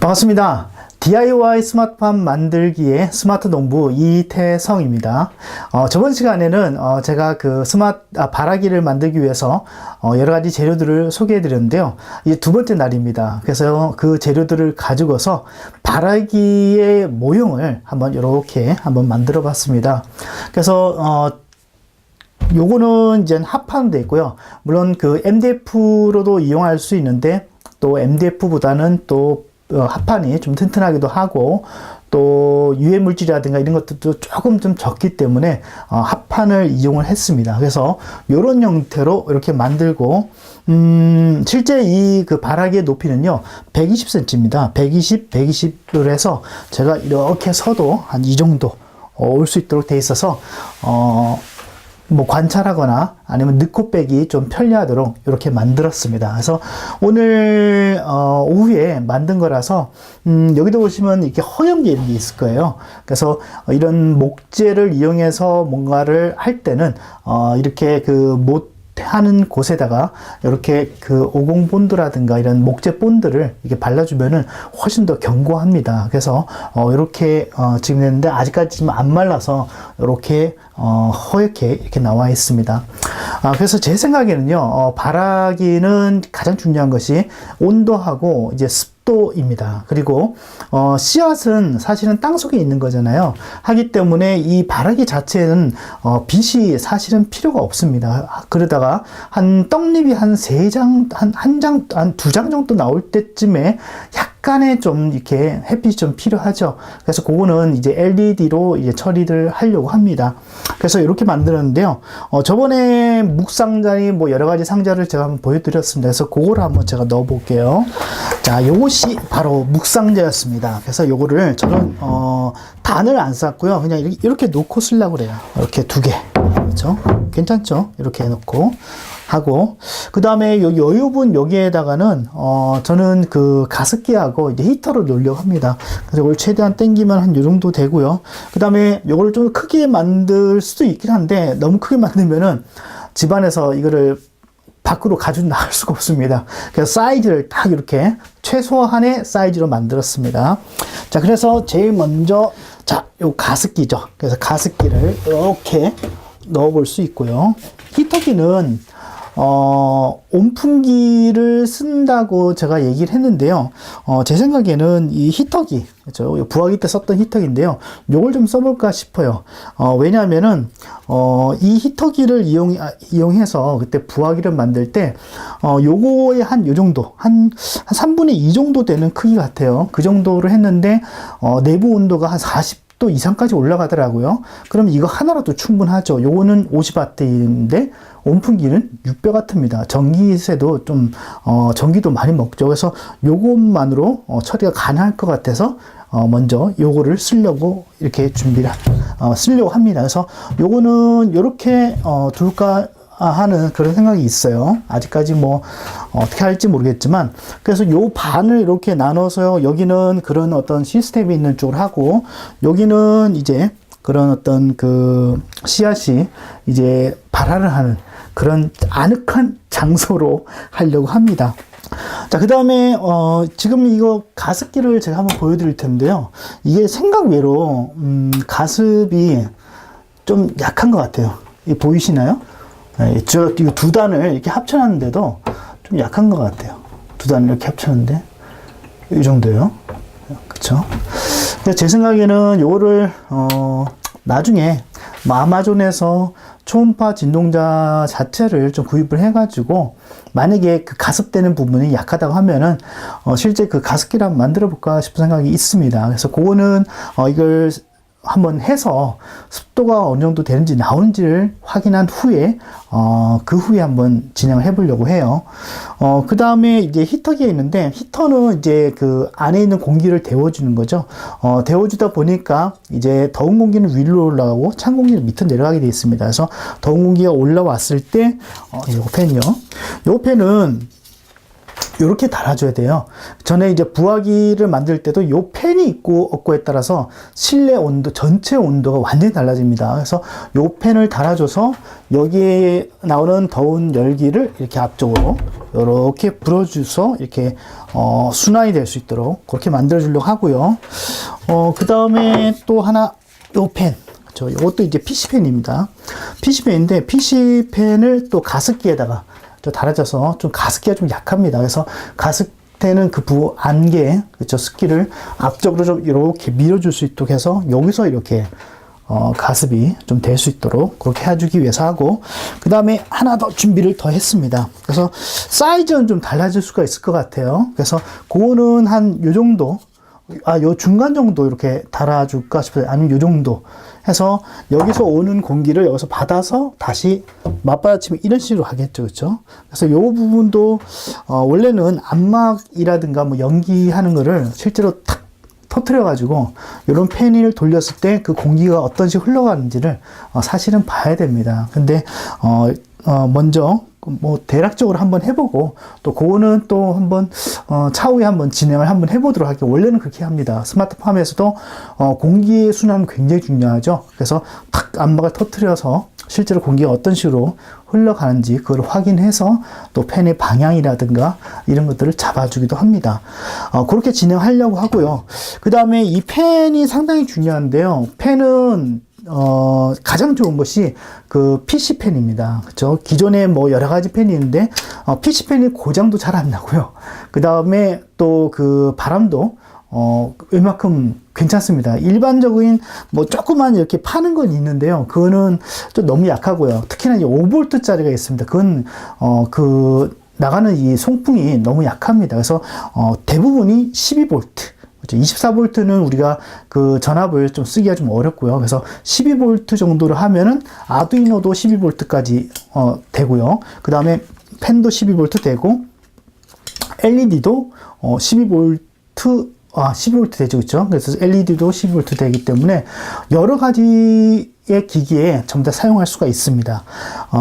반갑습니다. DIY 스마트팜 만들기의 스마트 농부 이태성입니다. 저번 시간에는 제가 그 바라기를 만들기 위해서 여러 가지 재료들을 소개해 드렸는데요. 이제 두 번째 날입니다. 그래서 그 재료들을 가지고서 바라기의 모형을 이렇게 한번 만들어 봤습니다. 그래서 요거는 이제 합판도 있고요. 물론 그 MDF로도 이용할 수 있는데 또 MDF보다는 또 합판이 좀 튼튼하기도 하고 또 유해 물질이라든가 이런 것들도 조금 좀 적기 때문에 합판을 이용을 했습니다. 그래서 이런 형태로 이렇게 만들고 실제 이 그 바라기의 높이는요 120cm입니다. 120을 해서 제가 이렇게 서도 한 이 정도 올 수 있도록 돼 있어서 뭐 관찰하거나 아니면 넣고 빼기 좀 편리하도록 이렇게 만들었습니다. 그래서 오늘 오후에 만든 거라서 여기도 보시면 이렇게 허연 게 이런 게 있을 거예요. 그래서 이런 목재를 이용해서 뭔가를 할 때는 이렇게 하는 곳에다가 이렇게 그 오공 본드라든가 이런 목재 본드를 이렇게 발라주면은 훨씬 더 견고합니다. 그래서 이렇게 지금 했는데 아직까지 지금 안 말라서 이렇게 허옇게 이렇게 나와 있습니다. 그래서 제 생각에는요, 바라기는 가장 중요한 것이 온도하고 이제 습도입니다. 그리고 씨앗은 사실은 땅속에 있는 거잖아요. 하기 때문에 이 바라기 자체는 빛이 사실은 필요가 없습니다. 그러다가 한 떡잎이 한 두 장 정도 나올 때쯤에 약간의 좀 이렇게 햇빛이 좀 필요하죠. 그래서 그거는 이제 LED로 이제 처리를 하려고 합니다. 그래서 이렇게 만들었는데요. 저번에 묵상자니 뭐 여러 가지 상자를 제가 한번 보여드렸습니다. 그래서 그거를 한번 제가 넣어 볼게요. 자, 요것이 바로 묵상자였습니다. 그래서 요거를 저는 단을 안 쌌고요. 그냥 이렇게 놓고 쓰려고 그래요. 이렇게 두 개. 그렇죠? 괜찮죠? 이렇게 해놓고 하고, 그 다음에 요 여유분 여기에다가는 저는 그 가습기하고 이제 히터를 놓으려고 합니다. 그래서 이걸 최대한 당기면 한 요 정도 되고요. 그 다음에 요거를 좀 크게 만들 수도 있긴 한데 너무 크게 만들면은 집안에서 이거를 밖으로 가지고 나갈 수가 없습니다. 그래서 사이즈를 딱 이렇게 최소한의 사이즈로 만들었습니다. 자, 그래서 제일 먼저 요 가습기죠. 그래서 가습기를 이렇게 넣어볼 수 있고요. 히터기는 온풍기를 쓴다고 제가 얘기를 했는데요. 제 생각에는 이 히터기, 그렇죠? 부화기 때 썼던 히터기인데요. 요걸 좀 써볼까 싶어요. 왜냐하면은, 이 히터기를 이용해서 그때 부화기를 만들 때, 요거의 요 정도, 한 3분의 2 정도 되는 크기 같아요. 그 정도로 했는데, 내부 온도가 한 40도 이상까지 올라가더라고요. 그럼 이거 하나라도 충분하죠. 요거는 50W인데 온풍기는 6배 같습니다. 전기세도 좀 전기도 많이 먹죠. 그래서 요것만으로 처리가 가능할 것 같아서 먼저 요거를 쓰려고 이렇게 쓰려고 합니다. 그래서 요거는 요렇게 둘까 하는 그런 생각이 있어요. 아직까지 뭐 어떻게 할지 모르겠지만, 그래서 요 반을 이렇게 나눠서 여기는 그런 어떤 시스템이 있는 쪽을 하고, 여기는 이제 그런 어떤 그 씨앗이 이제 발화를 하는 그런 아늑한 장소로 하려고 합니다. 자, 그 다음에 지금 이거 가습기를 제가 한번 보여드릴 텐데요. 이게 생각 외로 가습이 좀 약한 것 같아요. 보이시나요? 이거 두 단을 이렇게 합쳐놨는데도 좀 약한 것 같아요. 두 단을 이렇게 합쳤는데 이 정도예요. 그쵸? 제 생각에는 요거를 나중에 아마존에서 초음파 진동자 자체를 좀 구입을 해가지고, 만약에 그 가습되는 부분이 약하다고 하면은 실제 그 가습기를 한번 만들어 볼까 싶은 생각이 있습니다. 그래서 그거는 이걸 한번 해서 습도가 어느 정도 되는지 나오는지를 확인한 후에 그 후에 한번 진행을 해보려고 해요. 그 다음에 이제 히터기가 있는데, 히터는 이제 그 안에 있는 공기를 데워주는 거죠. 데워주다 보니까 이제 더운 공기는 위로 올라가고 찬 공기는 밑으로 내려가게 되어 있습니다. 그래서 더운 공기가 올라왔을 때 요 팬이요. 요 팬은 요렇게 달아줘야 돼요. 전에 이제 부화기를 만들 때도 요 팬이 있고 없고에 따라서 실내 온도, 전체 온도가 완전히 달라집니다. 그래서 요 팬을 달아줘서 여기에 나오는 더운 열기를 이렇게 앞쪽으로 요렇게 불어줘서 이렇게 순환이 될 수 있도록 그렇게 만들어 주려고 하고요. 그 다음에 또 하나 요 팬. 이것도 이제 PC팬입니다. PC팬인데 PC팬을 또 가습기에다가 달아져서 좀 가습기가 좀 약합니다. 그래서 가습대는 그 안개, 그렇죠, 습기를 앞쪽으로 좀 이렇게 밀어줄 수 있도록 해서 여기서 이렇게 가습이 좀 될 수 있도록 그렇게 해주기 위해서 하고, 그 다음에 하나 더 준비를 더 했습니다. 그래서 사이즈는 좀 달라질 수가 있을 것 같아요. 그래서 그거는 한 요 정도, 요 중간 정도 이렇게 달아줄까 싶어요. 아니면 요 정도 해서 여기서 오는 공기를 여기서 받아서 다시 맞받아치면 이런 식으로 하겠죠. 그렇죠? 그래서 요 부분도 원래는 암막이라든가 뭐 연기하는 거를 실제로 탁 터트려 가지고 이런 팬을 돌렸을 때 그 공기가 어떤 식으로 흘러가는지를 사실은 봐야 됩니다. 근데 먼저 뭐 대략적으로 한번 해보고 또 그거는 또 한번 차후에 한번 진행을 한번 해보도록 할게요. 원래는 그렇게 합니다. 스마트팜에서도 공기의 순환은 굉장히 중요하죠. 그래서 탁 암막을 터트려서 실제로 공기가 어떤 식으로 흘러가는지 그걸 확인해서 또 팬의 방향이라든가 이런 것들을 잡아주기도 합니다. 그렇게 진행하려고 하고요. 그 다음에 이 팬이 상당히 중요한데요. 팬은 가장 좋은 것이 그 PC팬입니다. 그렇죠? 기존에 뭐 여러 가지 팬이 있는데 PC팬이 고장도 잘 안 나고요. 그 다음에 또 그 바람도 웬만큼 괜찮습니다. 일반적인 뭐 조그만 이렇게 파는 건 있는데요. 그거는 좀 너무 약하고요. 특히나 이제 5V짜리가 있습니다. 그건 나가는 이 송풍이 너무 약합니다. 그래서 대부분이 12V. 24V는 우리가 그 전압을 좀 쓰기가 좀 어렵고요. 그래서 12V 정도를 하면은 아두이노도 12V까지 되고요. 그 다음에 펜도 12V 되고 LED도 12V 12V 되죠. 그렇죠? 그래서 LED도 12V 되기 때문에 여러 가지의 기기에 전부 다 사용할 수가 있습니다.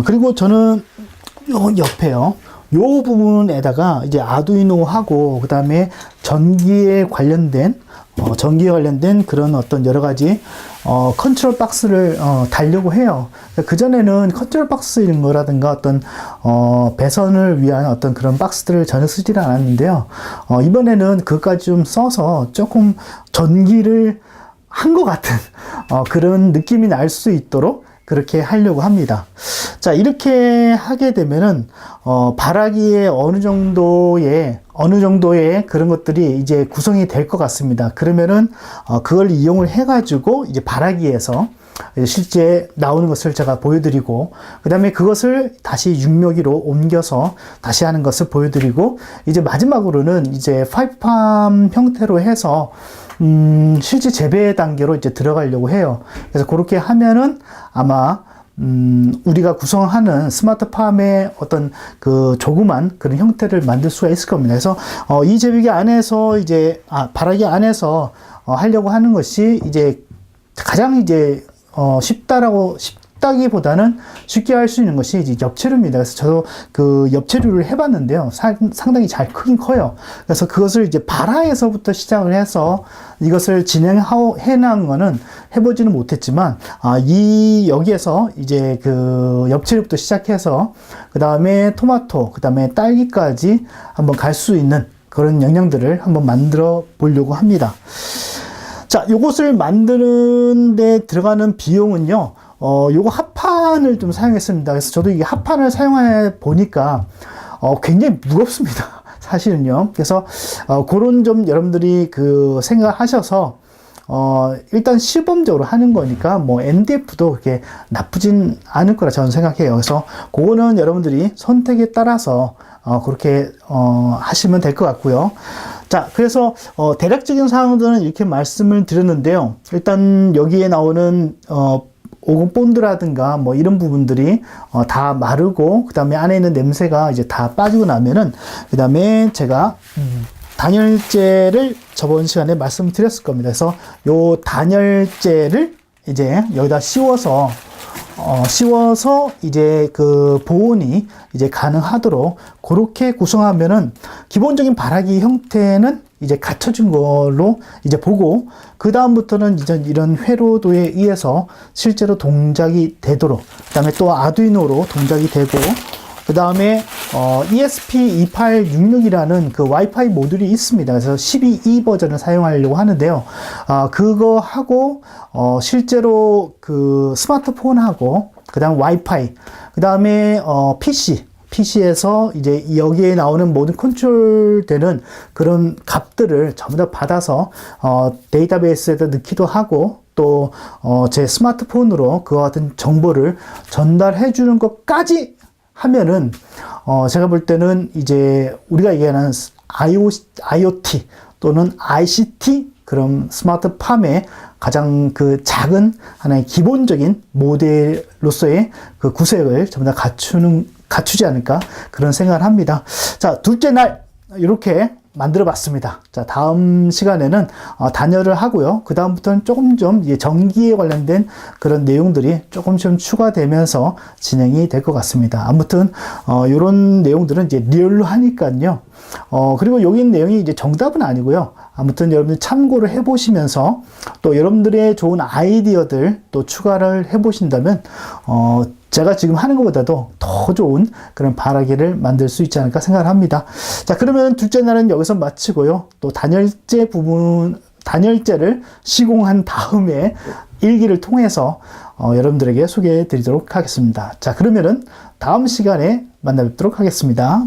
그리고 저는 요 옆에요. 요 부분에다가 이제 아두이노하고 그 다음에 전기에 관련된 그런 어떤 여러 가지 컨트롤 박스를 달려고 해요. 그전에는 컨트롤 박스 이런 거라든가 어떤 배선을 위한 어떤 그런 박스들을 전혀 쓰지 않았는데요. 이번에는 그것까지 좀 써서 조금 전기를 한 것 같은 그런 느낌이 날 수 있도록 그렇게 하려고 합니다. 자, 이렇게 하게 되면은 발화기에 어느 정도의 그런 것들이 이제 구성이 될 것 같습니다. 그러면은 그걸 이용을 해가지고 이제 발화기에서 실제 나오는 것을 제가 보여드리고, 그 다음에 그것을 다시 육묘기로 옮겨서 다시 하는 것을 보여드리고, 이제 마지막으로는 이제 파이프팜 형태로 해서 실제 재배 단계로 이제 들어가려고 해요. 그래서 그렇게 하면은 아마 우리가 구성하는 스마트팜의 어떤 그 조그만 그런 형태를 만들 수가 있을 겁니다. 그래서 이 재배기 안에서 이제 발화기 안에서 하려고 하는 것이 이제 가장 이제 쉽다기보다는 쉽게 할 수 있는 것이 이제 엽채류입니다. 그래서 저도 그 엽채류를 해봤는데요. 상당히 잘 크긴 커요. 그래서 그것을 이제 발화에서부터 시작을 해서 이것을 해나간 거는 해보지는 못했지만, 여기에서 이제 그 엽채류부터 시작해서, 그 다음에 토마토, 그 다음에 딸기까지 한번 갈 수 있는 그런 영양들을 한번 만들어 보려고 합니다. 자, 요것을 만드는 데 들어가는 비용은요, 요거 합판을 좀 사용했습니다. 그래서 저도 이게 합판을 사용해 보니까, 굉장히 무겁습니다. 사실은요. 그래서, 그런 점 여러분들이 그 생각하셔서, 일단 시범적으로 하는 거니까, 뭐, MDF도 그렇게 나쁘진 않을 거라 저는 생각해요. 그래서, 그거는 여러분들이 선택에 따라서, 그렇게, 하시면 될 것 같고요. 자, 그래서 대략적인 사항들은 이렇게 말씀을 드렸는데요. 일단 여기에 나오는 오금 본드라든가 뭐 이런 부분들이 다 마르고, 그 다음에 안에 있는 냄새가 이제 다 빠지고 나면은, 그 다음에 제가 단열재를 저번 시간에 말씀드렸을 겁니다. 그래서 요 단열재를 이제 여기다 씌워서 씌워서 이제 그 보온이 이제 가능하도록 그렇게 구성하면은 기본적인 바라기 형태는 이제 갖춰진 걸로 이제 보고, 그 다음부터는 이제 이런 회로도에 의해서 실제로 동작이 되도록, 그 다음에 또 아두이노로 동작이 되고, 그 다음에 ESP2866이라는 그 와이파이 모듈이 있습니다. 그래서 12E 버전을 사용하려고 하는데요. 그거 하고 실제로 그 스마트폰하고, 그 다음 와이파이, 그 다음에 PC에서 이제 여기에 나오는 모든 컨트롤되는 그런 값들을 전부 다 받아서 데이터베이스에다 넣기도 하고, 또 제 스마트폰으로 그와 같은 정보를 전달해 주는 것까지 하면은 제가 볼 때는 이제 우리가 얘기하는 IoT 또는 ICT 그런 스마트팜의 가장 그 작은 하나의 기본적인 모델로서의 그 구색을 전부 다 갖추지 않을까, 그런 생각을 합니다. 자, 둘째 날 이렇게 만들어 봤습니다. 자, 다음 시간에는 단열을 하고요. 그 다음부터는 조금 좀 전기에 관련된 그런 내용들이 조금 좀 추가되면서 진행이 될 것 같습니다. 아무튼 이런 내용들은 이제 리얼로 하니까요. 그리고 여기 있는 내용이 이제 정답은 아니고요. 아무튼 여러분들 참고를 해보시면서 또 여러분들의 좋은 아이디어들 또 추가를 해보신다면 제가 지금 하는 것보다도 더 좋은 그런 바라기를 만들 수 있지 않을까 생각을 합니다. 자, 그러면 둘째 날은 여기서 마치고요. 또 단열재를 시공한 다음에 일기를 통해서 여러분들에게 소개해 드리도록 하겠습니다. 자, 그러면은 다음 시간에 만나 뵙도록 하겠습니다.